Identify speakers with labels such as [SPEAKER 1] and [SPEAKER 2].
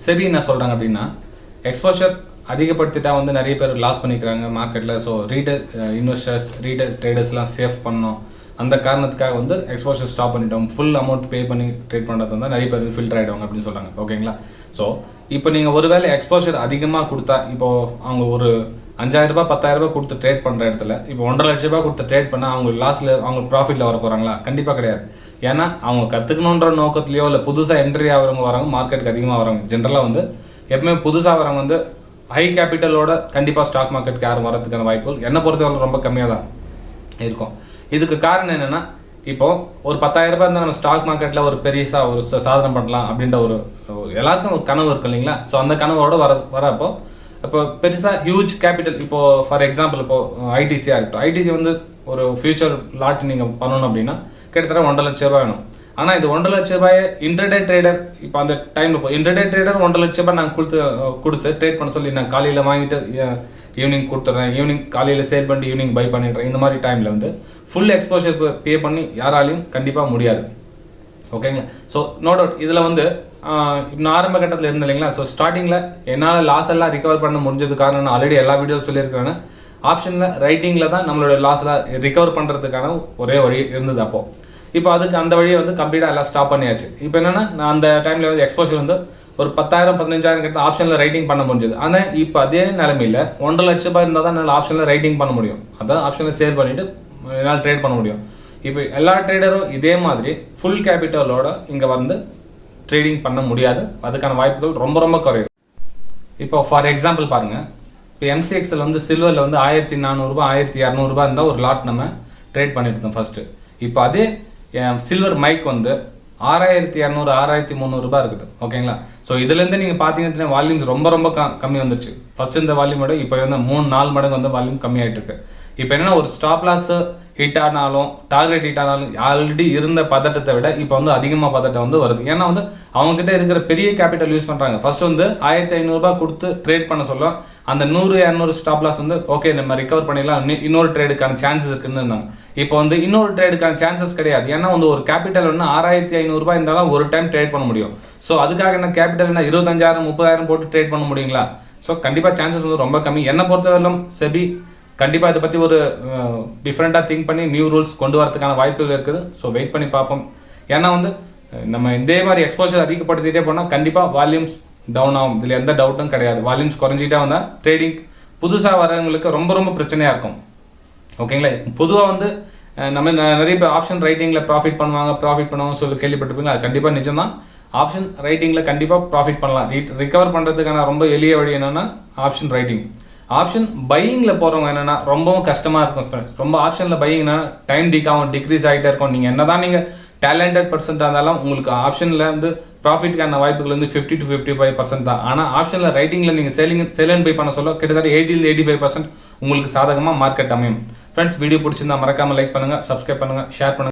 [SPEAKER 1] SEBI என்ன சொல்கிறாங்க அப்படின்னா, எக்ஸ்போஷர் அதிகப்படுத்திட்டா வந்து நிறைய பேர் லாஸ் பண்ணிக்கிறாங்க மார்க்கெட்டில். ஸோ ரீட்டைல் இன்வெஸ்டர்ஸ், ரீட்டைல் ட்ரேடர்ஸ்லாம் சேஃப் பண்ணணும். அந்த காரணத்துக்காக வந்து எக்ஸ்போஷர் ஸ்டாப் பண்ணிட்டோம். ஃபுல் அமௌண்ட் பே பண்ணி ட்ரேட் பண்ணுறது வந்து நிறைய பேர் ஃபில்டர் ஆகிடுவாங்க அப்படின்னு சொல்கிறாங்க. ஓகேங்களா? ஸோ இப்போ நீங்கள் ஒருவேளை எக்ஸ்போஷர் அதிகமாக கொடுத்தா, இப்போது அவங்க ஒரு 5000 ரூபாய் 10,000 ரூபாய் கொடுத்து ட்ரேட் பண்ணுற இடத்துல இப்போ 1.5 லட்ச ரூபாய் கொடுத்து ட்ரேட் பண்ணால் அவங்க லாஸில் அவங்க ப்ராஃபிட்டில் வர போகிறாங்களா? கண்டிப்பாக கிடையாது. ஏன்னா அவங்க கற்றுக்கணுன்ற நோக்கத்துலையோ இல்லை புதுசாக என்ட்ரி ஆகிறவங்க வரவங்க மார்க்கெட்டுக்கு அதிகமாக வரவங்க. ஜென்ரலாக வந்து எப்பவுமே புதுசாக வரவங்க வந்து ஹை கேபிட்டலோட கண்டிப்பாக ஸ்டாக் மார்க்கெட்டுக்கு யாரும் வரதுக்கான வாய்ப்புகள் என்னை பொறுத்தவரை ரொம்ப கம்மியாக தான் இருக்கும். இதுக்கு காரணம் என்னென்னா, இப்போது ஒரு 10,000 ரூபாய் இருந்தால் நம்ம ஸ்டாக் மார்க்கெட்டில் ஒரு பெரியசாக ஒரு சாதனை பண்ணலாம் அப்படின்ற ஒரு எல்லாருக்கும் ஒரு கனவு இருக்கு இல்லைங்களா? ஸோ அந்த கனவோட வரப்போ இப்போ பெருசாக ஹியூஜ் கேபிட்டல், இப்போது ஃபார் எக்ஸாம்பிள் இப்போது ஐடிசியாக இருக்கட்டும். ஐடிசி வந்து ஒரு ஃபியூச்சர் லாட் நீங்கள் பண்ணணும் அப்படின்னா கிட்டத்தட்ட 1.5 லட்ச ரூபாய் வேணும். ஆனால் இது 1.5 லட்ச ரூபாய் இன்டர்டே ட்ரேடர் இப்போ அந்த டைமில் இப்போ இன்டர்டே ட்ரேடர் 1.5 லட்ச ரூபாய் நான் கொடுத்து ட்ரேட் பண்ண சொல்லி நான் காலையில் வாங்கிட்டு ஈவினிங் கொடுத்துட்றேன், ஈவினிங் காலையில் சேல் பண்ணிட்டு ஈவினிங் பை பண்ணிடுறேன். இந்த மாதிரி டைமில் வந்து ஃபுல் எக்ஸ்போஷர் பே பண்ணி யாராலையும் கண்டிப்பாக முடியாது. ஓகேங்களா? ஸோ நோ டவுட் இதில் வந்து இன்னும் ஆரம்ப கட்டத்தில் இருந்த இல்லைங்களா? ஸோ ஸ்டார்டிங்கில் என்னால் லாஸ் எல்லாம் ரிகவர் பண்ண முடிஞ்சது காரணம் நான் ஆல்ரெடி எல்லா வீடியோ சொல்லியிருக்கிறேன். ஆப்ஷனில் ரைட்டிங்கில் தான் நம்மளோட லாஸ்லாம் ரிகவர் பண்ணுறதுக்கான ஒரே வழி இருந்தது. அப்போது இப்போ அதுக்கு அந்த வழியை வந்து கம்ப்ளீட்டாக எல்லாம் ஸ்டாப் பண்ணியாச்சு. இப்போ என்னென்னா, நான் அந்த டைமில் வந்து எக்ஸ்போஷர் வந்து ஒரு 10,000 15,000 கிட்ட ஆப்ஷனில் ரைட்டிங் பண்ண முடிஞ்சது. ஆனால் இப்போ அதே நிலைமையில் 1.5 லட்ச ரூபாய் இருந்தால் தான் என்னால் ஆப்ஷனில் ரைட்டிங் பண்ண முடியும். அதான் ஆப்ஷனில் சேல் பண்ணிவிட்டு என்னால் ட்ரேட் பண்ண முடியும். இப்போ எல்லா ட்ரேடரும் இதே மாதிரி ஃபுல் கேபிட்டலோட இங்கே வந்து ட்ரேடிங் பண்ண முடியாது. அதுக்கான வாய்ப்புகள் ரொம்ப ரொம்ப குறையும். இப்போ ஃபார் எக்ஸாம்பிள் பாருங்கள், இப்போ MCXL வந்து சில்வரில் வந்து 1400 ரூபாய் 1200 ரூபாய் இருந்தால் ஒரு லாட் நம்ம ட்ரேட் பண்ணிட்டு இருந்தோம் ஃபர்ஸ்ட்டு. இப்போ அதே சில்வர் மைக் வந்து 6200 6300 ரூபாய் இருக்குது. ஓகேங்களா? ஸோ இதுலேருந்து நீங்கள் பார்த்தீங்கன்னா வால்யூம் ரொம்ப ரொம்ப கம்மி வந்துருச்சு. ஃபர்ஸ்ட் இந்த வால்யூமோட இப்போ வந்து 3-4 மடங்கு வந்து வால்யூம் கம்மியாகிட்டு இருக்கு. இப்போ என்னன்னா, ஒரு ஸ்டாப் லாஸ் ஹிட் ஆனாலும் டார்கெட் ஹிட் ஆனாலும் ஆல்ரெடி இருந்த பதட்டத்தை விட இப்போ வந்து அதிகமாக பதட்டம் வந்து வருது. ஏன்னா வந்து அவங்ககிட்ட இருக்கிற பெரிய கேபிட்டல் யூஸ் பண்ணுறாங்க. ஃபர்ஸ்ட் வந்து 1500 ரூபாய் கொடுத்து ட்ரேட் பண்ண சொல்ல அந்த 100-200 ஸ்டாப் லாஸ் வந்து ஓகே நம்ம ரிகவர் பண்ணிடலாம், இன்னொரு ட்ரேடுக்கான சான்சஸ் இருக்குன்னு இருந்தாங்க. இப்போ வந்து இன்னொரு ட்ரேடுக்கான சான்சஸ் கிடையாது. ஏன்னா வந்து ஒரு கேபிட்டல் வந்து 6500 ரூபாய் இருந்தாலும் ஒரு டைம் ட்ரேட் பண்ண முடியும். ஸோ அதுக்காக என்ன கேபிட்டல் என்ன 25,000 30,000 போட்டு ட்ரேட் பண்ண முடியுங்களா? ஸோ கண்டிப்பாக சான்சஸ் வந்து ரொம்ப கம்மி. என்னை பொறுத்தவரையிலும் செபி கண்டிப்பாக இதை பற்றி ஒரு டிஃப்ரெண்ட்டாக திங்க் பண்ணி நியூ ரூல்ஸ் கொண்டு வரதுக்கான வாய்ப்புகள் இருக்குது. ஸோ வெயிட் பண்ணி பார்ப்போம். ஏன்னா வந்து நம்ம இதே மாதிரி எக்ஸ்போஷர் அதிகப்படுத்திகிட்டே போனால் கண்டிப்பாக வால்யூம்ஸ் டவுன் ஆகும். இதில் எந்த டவுட்டும் கிடையாது. வால்யூம்ஸ் குறைஞ்சிட்டே வந்தால் ட்ரேடிங் புதுசாக வரவங்களுக்கு ரொம்ப ரொம்ப பிரச்சனையாக இருக்கும். ஓகேங்களா? பொதுவாக வந்து நம்ம நிறைய பேர் ஆப்ஷன் ரைட்டிங்கில் ப்ராஃபிட் பண்ணுவாங்க சொல்லி கேள்விப்பட்டிருப்பீங்க. அது கண்டிப்பாக நிஜம் தான். ஆப்ஷன் ரைட்டிங்கில் கண்டிப்பாக ப்ராஃபிட் பண்ணலாம். ரிகவர் பண்ணுறதுக்கான ரொம்ப எளிய வழி என்னென்னா ஆப்ஷன் ரைட்டிங். ஆப்ஷன் பையிங்கில் போகிறவங்க என்னென்னா ரொம்பவும் கஷ்டமாக இருக்கும் ஃப்ரெண்ட். ரொம்ப ஆப்ஷனில் பையிங்னா டைம் டிக்ரீஸ் ஆகிட்டே இருக்கும். நீங்கள் என்ன தான் நீங்கள் டேலண்டட் பர்சன்ட்டாக இருந்தாலும் உங்களுக்கு ஆப்ஷனில் வந்து ப்ராஃபிட்கான வாய்ப்புகள் வந்து 50 to 55% தான். ஆனால் ஆப்ஷனில் ரைட்டிங்கில் நீங்கள் செல் அண்ட் பை பண்ண சொல்ல கிட்டத்தட்ட 80-85% உங்களுக்கு சாதகமாக மார்க்கெட் அமையும். ஃப்ரெண்ட்ஸ், வீடியோ பிடிச்சிருந்தா மறக்காமல் லைக் பண்ணுங்கள், சப்ஸ்கிரைப் பண்ணுங்கள், ஷேர் பண்ணுங்கள்.